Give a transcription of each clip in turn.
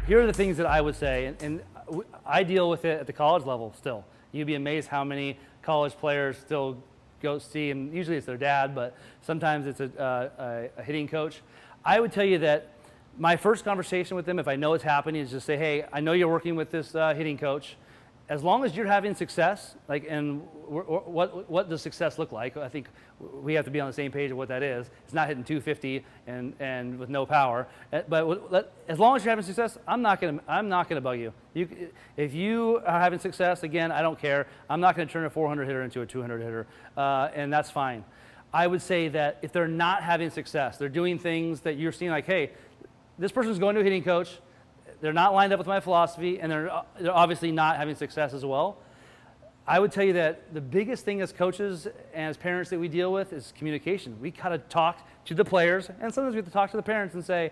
here are the things that I would say, and I deal with it at the college level still. You'd be amazed how many college players still go see, and usually it's their dad, but sometimes it's a hitting coach. I would tell you that my first conversation with them, if I know it's happening, is just say, hey, I know you're working with this hitting coach. As long as you're having success, and what does success look like? I think we have to be on the same page of what that is. It's not hitting 250 and with no power. But as long as you're having success, I'm not gonna bug you. If you are having success, again, I don't care. I'm not gonna turn a 400 hitter into a 200 hitter, and that's fine. I would say that if they're not having success, they're doing things that you're seeing like, hey, this person's going to a hitting coach. They're not lined up with my philosophy, and they're obviously not having success as well. I would tell you that the biggest thing as coaches and as parents that we deal with is communication. We gotta talk to the players, and sometimes we have to talk to the parents and say,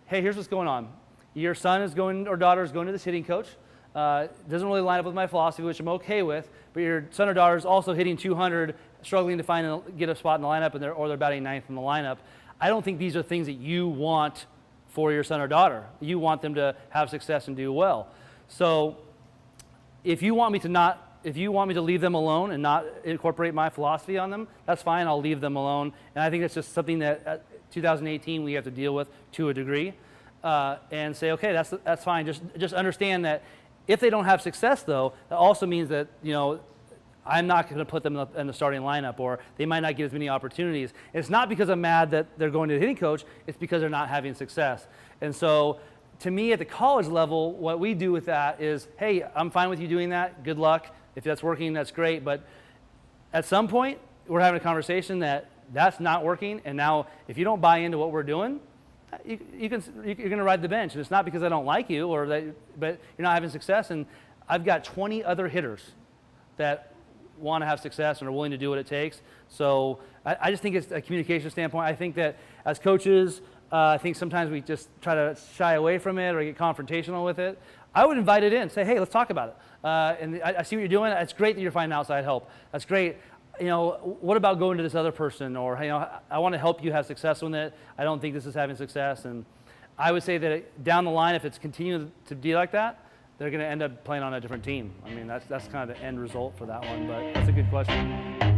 hey, here's what's going on. Your son is going, or daughter is going to this hitting coach. Doesn't really line up with my philosophy, which I'm okay with, but your son or daughter is also hitting 200, struggling to get a spot in the lineup, or they're batting ninth in the lineup. I don't think these are things that you want for your son or daughter. You want them to have success and do well. So if you want me to leave them alone and not incorporate my philosophy on them, that's fine, I'll leave them alone. And I think that's just something that 2018 we have to deal with to a degree, and say, okay, that's fine. Just understand that if they don't have success though, that also means that, I'm not going to put them in the starting lineup, or they might not get as many opportunities. It's not because I'm mad that they're going to the hitting coach, it's because they're not having success. And so to me at the college level, what we do with that is, hey, I'm fine with you doing that, good luck. If that's working, that's great, but at some point, we're having a conversation that's not working, and now if you don't buy into what we're doing, you're going to ride the bench. And it's not because I don't like you, but you're not having success, and I've got 20 other hitters that want to have success and are willing to do what it takes. So I just think it's a communication standpoint. I think that as coaches, I think sometimes we just try to shy away from it or get confrontational with it. I would invite it in, say, hey, let's talk about it. And I see what you're doing. It's great that you're finding outside help. That's great. What about going to this other person? Or, I want to help you have success with it. I don't think this is having success. And I would say that down the line, if it's continuing to be like that, they're going to end up playing on a different team. I mean, that's kind of the end result for that one, but that's a good question.